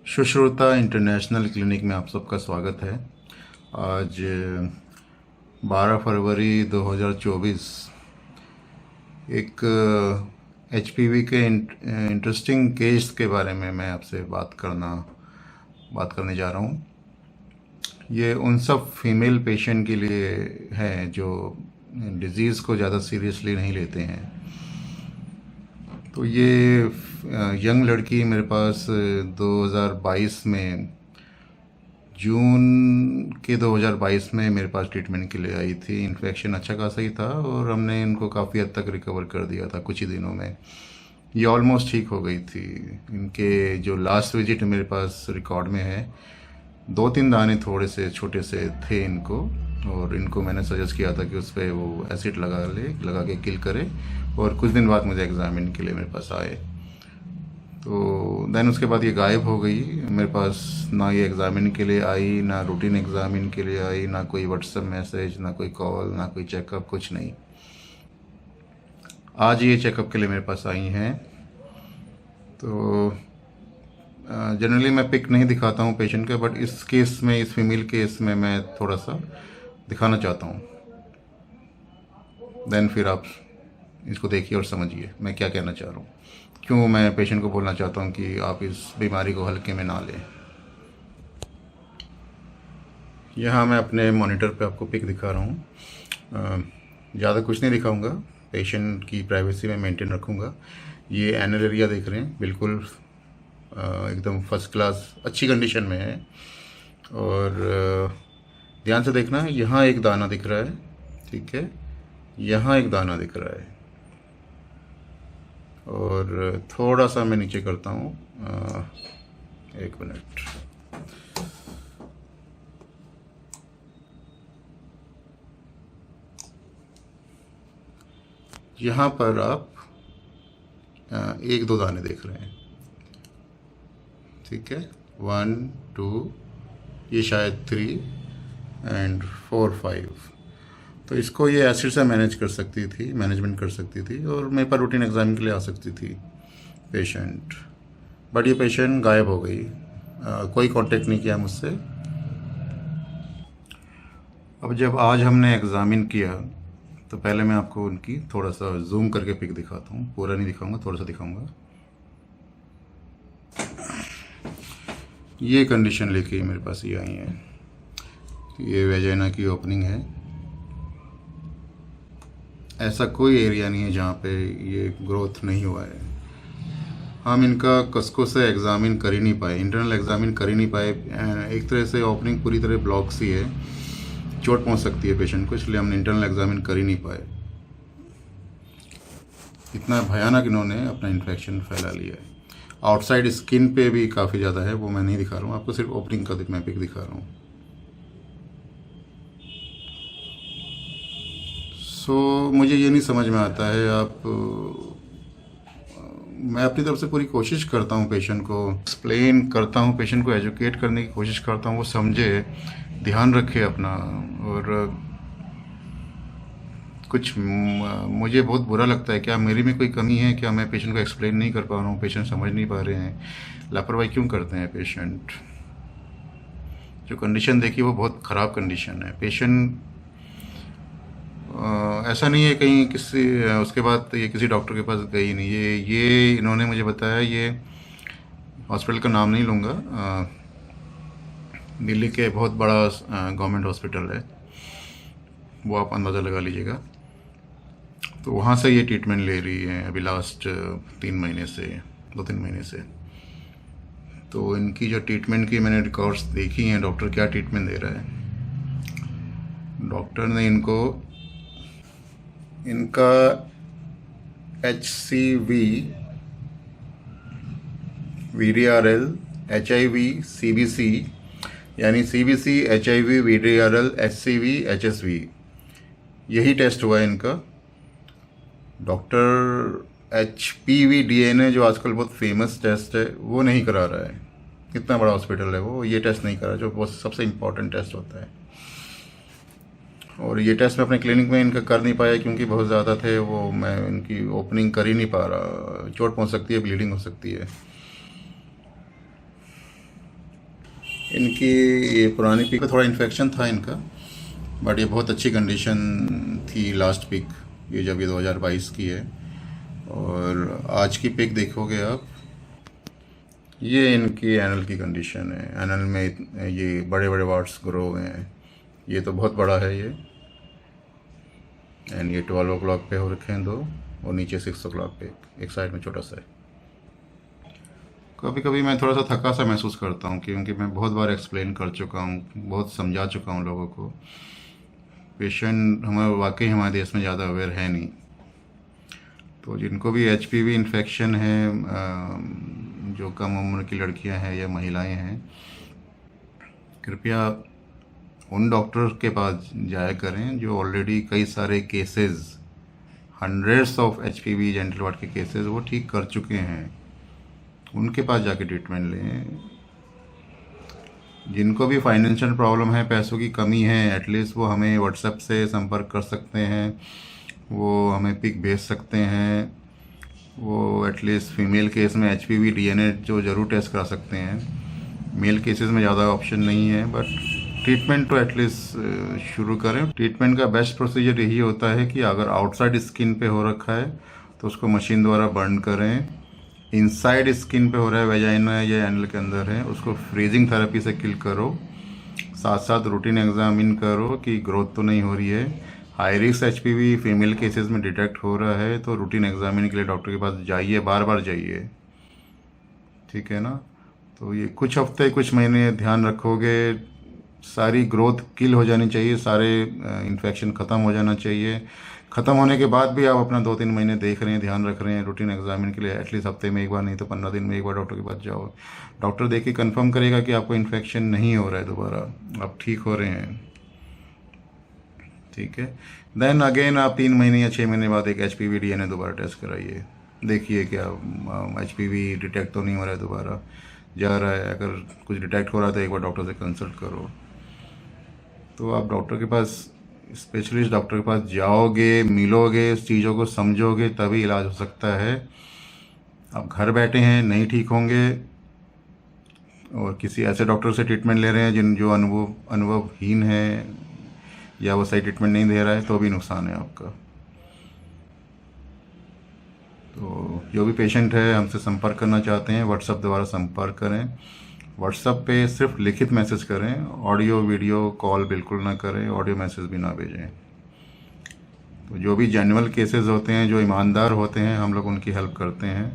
Sushruta international clinic में आप सबका स्वागत है। आज 12 फरवरी 2024 एक एचपीवी के इंटरेस्टिंग केस के बारे में मैं आपसे बात करने जा रहा हूँ। ये उन सब फीमेल पेशेंट के लिए है जो डिज़ीज़ को ज़्यादा सीरियसली नहीं लेते हैं। तो ये यंग लड़की मेरे पास 2022 में जून के 2022 में मेरे पास ट्रीटमेंट के लिए आई थी। इन्फेक्शन अच्छा खासा ही था और हमने इनको काफ़ी हद तक रिकवर कर दिया था कुछ ही दिनों में। ये ऑलमोस्ट ठीक हो गई थी। इनके जो लास्ट विजिट मेरे पास रिकॉर्ड में है, 2-3 दाने थोड़े से छोटे से थे इनको, और इनको मैंने सजेस्ट किया था कि उस पर वो एसिड लगा के किल करे, और कुछ दिन बाद मुझे एग्ज़ामिन के लिए मेरे पास आए। तो देन उसके बाद ये गायब हो गई। मेरे पास ना ये एग्ज़ामिन के लिए आई, ना रूटीन एग्ज़ामिन के लिए आई, ना कोई व्हाट्सएप मैसेज, ना कोई कॉल, ना कोई चेकअप, कुछ नहीं। आज ये चेकअप के लिए मेरे पास आई हैं। तो जनरली मैं पिक नहीं दिखाता हूँ पेशेंट का, बट इस केस में, इस फीमेल केस में मैं थोड़ा सा दिखाना चाहता हूँ। देन फिर आप इसको देखिए और समझिए मैं क्या कहना चाह रहा हूँ, क्यों मैं पेशेंट को बोलना चाहता हूँ कि आप इस बीमारी को हल्के में ना लें। यहाँ मैं अपने मॉनिटर पे आपको पिक दिखा रहा हूँ। ज़्यादा कुछ नहीं दिखाऊंगा, पेशेंट की प्राइवेसी में मेंटेन रखूँगा। ये एनल एरिया देख रहे हैं, बिल्कुल एकदम फर्स्ट क्लास अच्छी कंडीशन में है। और ध्यान से देखना, यहाँ एक दाना दिख रहा है, ठीक है, यहाँ एक दाना दिख रहा है, और थोड़ा सा मैं नीचे करता हूँ, 1 मिनट। यहाँ पर आप 1-2 दाने देख रहे हैं, ठीक है, 1 2, ये शायद 3 एंड 4 5। तो इसको ये एसिड से मैनेजमेंट कर सकती थी, और मेरे पास रूटीन एग्जाम के लिए आ सकती थी पेशेंट। बट ये पेशेंट गायब हो गई, कोई कांटेक्ट नहीं किया मुझसे। अब जब आज हमने एग्ज़ामिन किया, तो पहले मैं आपको उनकी थोड़ा सा जूम करके पिक दिखाता हूँ, पूरा नहीं दिखाऊंगा, थोड़ा सा दिखाऊंगा। ये कंडीशन लेके मेरे पास ये आई है। ये वेजाइना की ओपनिंग है, ऐसा कोई एरिया नहीं है जहाँ पे ये ग्रोथ नहीं हुआ है। हम इनका कसको से एग्ज़ामिन कर ही नहीं पाए, इंटरनल एग्ज़ामिन कर ही नहीं पाए। एक तरह से ओपनिंग पूरी तरह ब्लॉक सी है, चोट पहुँच सकती है पेशेंट को, इसलिए हमने इंटरनल एग्ज़ामिन कर ही नहीं पाए। इतना भयानक इन्होंने अपना इन्फेक्शन फैला लिया है। आउटसाइड स्किन पे भी काफ़ी ज़्यादा है, वो मैं नहीं दिखा रहा हूँ आपको, सिर्फ ओपनिंग का मैं पिक दिखा रहा हूँ। मुझे ये नहीं समझ में आता है, मैं अपनी तरफ से पूरी कोशिश करता हूँ, पेशेंट को एक्सप्लेन करता हूँ, पेशेंट को एजुकेट करने की कोशिश करता हूँ, वो समझे, ध्यान रखे अपना। और मुझे बहुत बुरा लगता है, क्या मेरी में कोई कमी है, क्या मैं पेशेंट को एक्सप्लेन नहीं कर पा रहा हूँ, पेशेंट समझ नहीं पा रहे हैं, लापरवाही क्यों करते हैं पेशेंट। जो कंडीशन देखी वो बहुत ख़राब कंडीशन है। पेशेंट ऐसा नहीं है कहीं किसी उसके बाद ये किसी डॉक्टर के पास गई नहीं, ये इन्होंने मुझे बताया, ये हॉस्पिटल का नाम नहीं लूँगा, दिल्ली के बहुत बड़ा गवर्नमेंट हॉस्पिटल है, वो आप अंदाज़ा लगा लीजिएगा। तो वहाँ से ये ट्रीटमेंट ले रही है अभी लास्ट 2-3 महीने से। तो इनकी जो ट्रीटमेंट की मैंने रिकॉर्ड्स देखी हैं, डॉक्टर क्या ट्रीटमेंट दे रहा है। डॉक्टर ने इनका HCV, VDRL, HIV, CBC, यानी CBC, HIV, VDRL, HCV, HSV, यही टेस्ट हुआ है इनका। डॉक्टर HPV DNA जो आजकल बहुत फेमस टेस्ट है, वो नहीं करा रहा है। कितना बड़ा हॉस्पिटल है वो, ये टेस्ट नहीं करा, जो बहुत सबसे इम्पोर्टेंट टेस्ट होता है। और ये टेस्ट मैं अपने क्लिनिक में इनका कर नहीं पाया क्योंकि बहुत ज़्यादा थे, वो मैं इनकी ओपनिंग कर ही नहीं पा रहा, चोट पहुंच सकती है, ब्लीडिंग हो सकती है। इनकी ये पुरानी पिक में थोड़ा इन्फेक्शन था इनका, बट ये बहुत अच्छी कंडीशन थी लास्ट पिक, ये जब ये 2022 की है। और आज की पिक देखोगे आप, ये इनकी एनल की कंडीशन है। एनल में ये बड़े बड़े वार्ड्स ग्रो हुए हैं, ये तो बहुत बड़ा है ये। एंड ये 12 o'clock पे हो रखे हैं दो, और नीचे 6 o'clock पे एक साइड में छोटा सा है। कभी कभी मैं थोड़ा सा थका सा महसूस करता हूँ, क्योंकि मैं बहुत बार एक्सप्लेन कर चुका हूँ, बहुत समझा चुका हूँ लोगों को। पेशेंट हमारे वाकई हमारे देश में ज़्यादा अवेयर है नहीं। तो जिनको भी एचपीवी इन्फेक्शन है, जो कम उम्र की लड़कियां हैं या महिलाएं हैं, कृपया उन डॉक्टर के पास जाया करें जो ऑलरेडी कई सारे cases, hundreds of HPV genital ward के केसेस वो ठीक कर चुके हैं। उनके पास जाके ट्रीटमेंट लें। जिनको भी फाइनेंशियल प्रॉब्लम है, पैसों की कमी है, एटलीस्ट वो हमें व्हाट्सएप से संपर्क कर सकते हैं, वो हमें पिक भेज सकते हैं। वो एटलीस्ट फीमेल केस में एचपीवी डीएनए जो ज़रूर टेस्ट करा सकते हैं। मेल केसेस में ज़्यादा ऑप्शन नहीं है, बट ट्रीटमेंट तो एटलीस्ट शुरू करें। ट्रीटमेंट का बेस्ट प्रोसीजर यही होता है कि अगर आउटसाइड स्किन पे हो रखा है तो उसको मशीन द्वारा बर्न करें। इनसाइड स्किन पे हो रहा है, वेजाइना या एनल के अंदर है, उसको फ्रीजिंग थेरेपी से किल करो। साथ साथ रूटीन एग्जामिन करो कि ग्रोथ तो नहीं हो रही है। High risk HPV female cases में डिटेक्ट हो रहा है तो रूटीन एग्जामिन के लिए डॉक्टर के पास जाइए, बार बार जाइए, ठीक है ना। तो ये कुछ हफ्ते कुछ महीने ध्यान रखोगे, सारी ग्रोथ किल हो जानी चाहिए, सारे इन्फेक्शन ख़त्म हो जाना चाहिए। ख़त्म होने के बाद भी आप अपना 2-3 महीने देख रहे हैं, ध्यान रख रहे हैं, रूटीन एग्जामिन के लिए एटलीस्ट हफ्ते में एक बार, नहीं तो 15 दिन में एक बार डॉक्टर के पास जाओ। डॉक्टर देख के कंफर्म करेगा कि आपको इन्फेक्शन नहीं हो रहा है, दोबारा आप ठीक हो रहे हैं, ठीक है। देन अगेन आप 3 महीने या 6 महीने बाद एक एचपीवी डीएनए दोबारा टेस्ट कराइए, देखिए क्या एचपीवी डिटेक्ट तो नहीं हो रहा है, दोबारा जा रहा है। अगर कुछ डिटेक्ट हो रहा है तो एक बार डॉक्टर से कंसल्ट करो। तो आप डॉक्टर के पास, स्पेशलिस्ट डॉक्टर के पास जाओगे, मिलोगे, इस चीज़ों को समझोगे, तभी इलाज हो सकता है। आप घर बैठे हैं, नहीं ठीक होंगे, और किसी ऐसे डॉक्टर से ट्रीटमेंट ले रहे हैं जो अनुभवहीन है, या वो सही ट्रीटमेंट नहीं दे रहा है, तो भी नुकसान है आपका। तो जो भी पेशेंट है हमसे संपर्क करना चाहते हैं, व्हाट्सएप द्वारा संपर्क करें। व्हाट्सएप पे सिर्फ लिखित मैसेज करें, ऑडियो वीडियो कॉल बिल्कुल ना करें, ऑडियो मैसेज भी ना भेजें। तो जो भी जेन्युइन केसेस होते हैं, जो ईमानदार होते हैं, हम लोग उनकी हेल्प करते हैं।